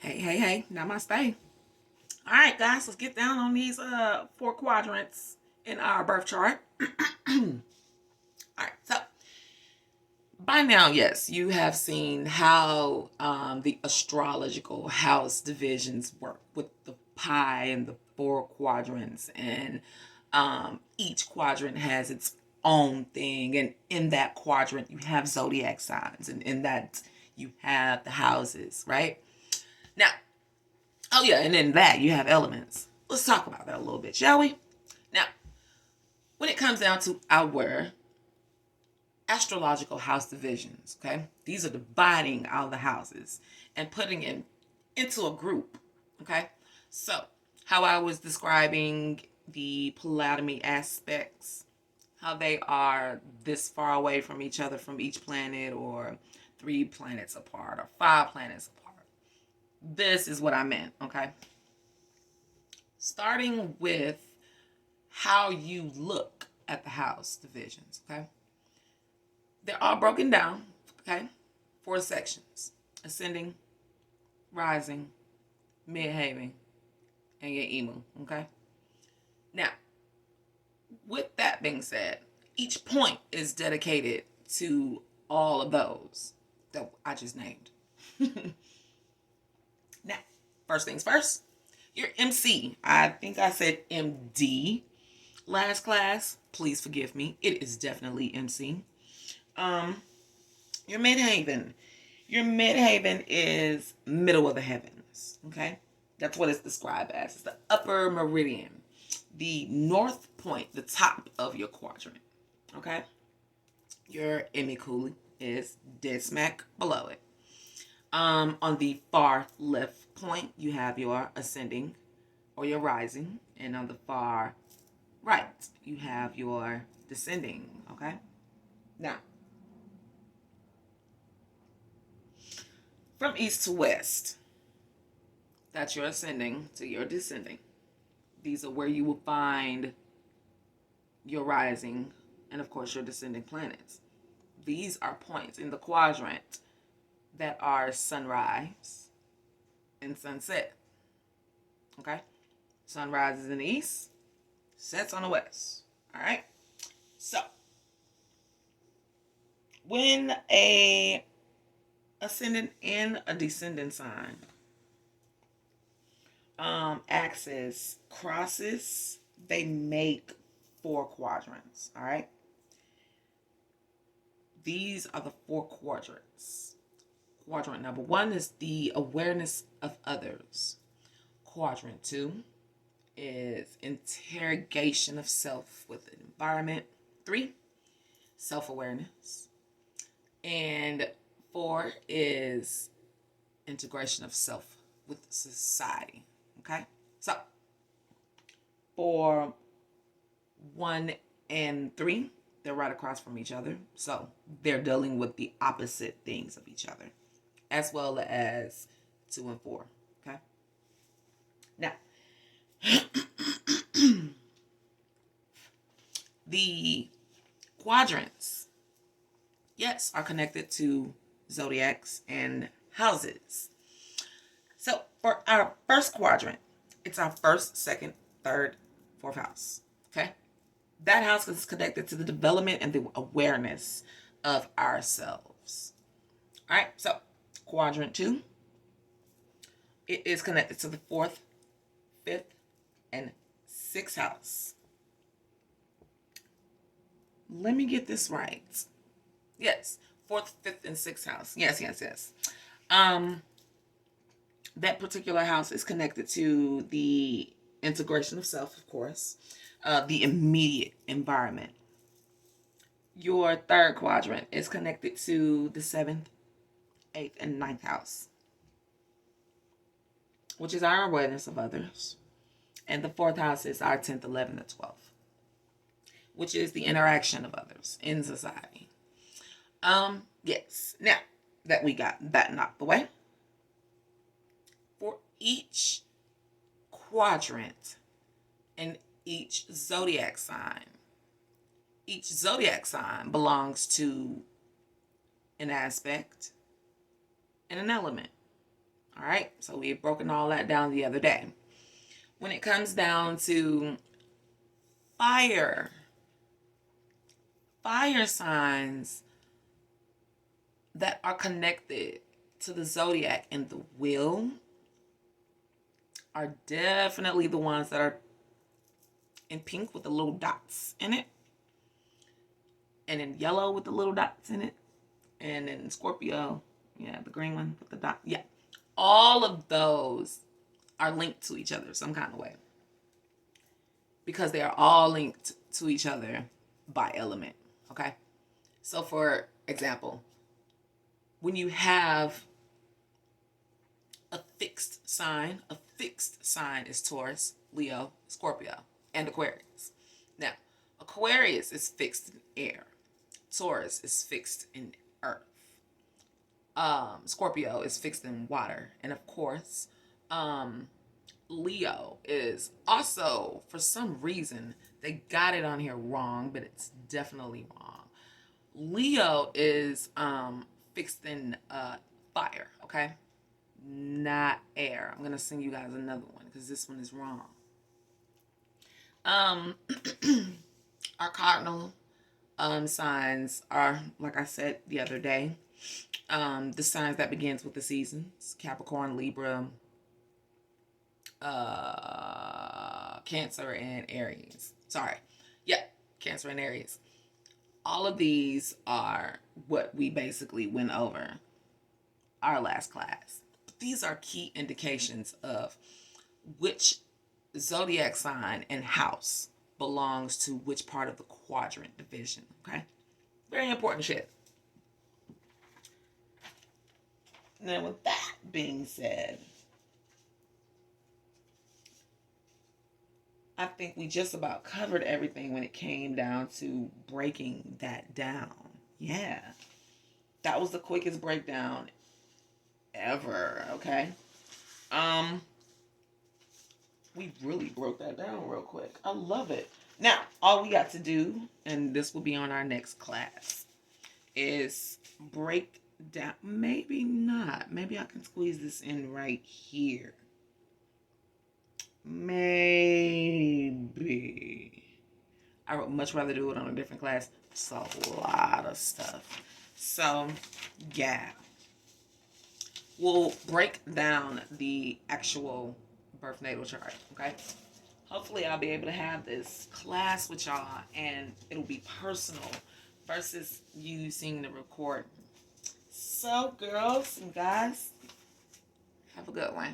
Hey, namaste. All right, guys, let's get down on these four quadrants in our birth chart. All right, so by now, yes, you have seen how the astrological house divisions work with the pie and the four quadrants, and each quadrant has its own thing, and in that quadrant you have zodiac signs, and in that you have the houses, right? Now, oh yeah, and in that you have elements. Let's talk about that a little bit, shall we? Now, when it comes down to our astrological house divisions, okay? These are dividing all the houses and putting it into a group, okay? So, how I was describing the Ptolemy aspects, how they are this far away from each other from each planet, or 3 planets apart, or 5 planets apart. This is what I meant, okay? Starting with how you look at the house divisions, okay? They're all broken down, okay? 4 sections: ascending, rising, midheaven, and your emu, okay? Now, with that being said, each point is dedicated to all of those that I just named. Now, first things first, your MC. I think I said MD last class. Please forgive me. It is definitely MC. Your midhaven. Your midhaven is middle of the heavens. Okay, that's what it's described as. It's the upper meridian, the north point, the top of your quadrant. Okay, your emikuli is dead smack below it. On the far left point, you have your ascending or your rising, and on the far right, you have your descending. Okay, now from east to west, that's your ascending to your descending. These are where you will find your rising and, of course, your descending planets. These are points in the quadrant that are sunrise and sunset. Okay? Sunrise is in the east, sets on the west. All right? So, when a ascendant and a descendant sign axis crosses, they make 4 quadrants. All right? These are the 4 quadrants. Quadrant number 1 is the awareness of others. Quadrant 2 is interrogation of self with the environment. 3, self-awareness. And 4 is integration of self with society. Okay? So, for 1 and 3, they're right across from each other. So, they're dealing with the opposite things of each other, as well as 2 and 4. Okay? Now, the quadrants, yes, are connected to zodiacs and houses. So for our first quadrant, it's our first, second, third, fourth house. Okay? That house is connected to the development and the awareness of ourselves. All right, so quadrant 2, it is connected to the 4th, 5th, and 6th house. Let me get this right. Yes, 4th, 5th, and 6th house. Yes. That particular house is connected to the integration of self, of course, the immediate environment. Your third quadrant is connected to the 7th, 8th, and 9th house, which is our awareness of others. And the 4th house is our 10th, 11th, and 12th, which is the interaction of others in society. Yes. Now that we got that knocked away, for each quadrant and each zodiac sign belongs to an aspect and an element. All right, so we've broken all that down the other day. When it comes down to fire signs that are connected to the zodiac and the wheel are definitely the ones that are in pink with the little dots in it, and in yellow with the little dots in it, and in Scorpio, yeah, the green one with the dot. Yeah, all of those are linked to each other some kind of way, because they are all linked to each other by element. Okay, so for example, when you have a fixed sign is Taurus, Leo, Scorpio, and Aquarius. Now, Aquarius is fixed in air. Taurus is fixed in earth. Scorpio is fixed in water. And of course, Leo is also, for some reason, they got it on here wrong, but it's definitely wrong. Leo is fixed in fire, okay? Not air. I'm going to send you guys another one because this one is wrong. Our cardinal signs are, like I said the other day, the signs that begins with the seasons: Capricorn, Libra, Cancer, and Aries. Sorry. Yeah, Cancer and Aries. All of these are what we basically went over our last class. But these are key indications of which zodiac sign and house belongs to which part of the quadrant division. Okay? Very important shit. Now, with that being said, I think we just about covered everything when it came down to breaking that down. Yeah. That was the quickest breakdown ever, okay? We really broke that down real quick. I love it. Now, all we got to do, and this will be on our next class, is break down. Maybe not. Maybe I can squeeze this in right here. Maybe. I would much rather do it on a different class. It's a lot of stuff. So, yeah. We'll break down the actual birth natal chart, okay? Hopefully I'll be able to have this class with y'all and it'll be personal versus you seeing the recording. So, girls and guys, have a good one.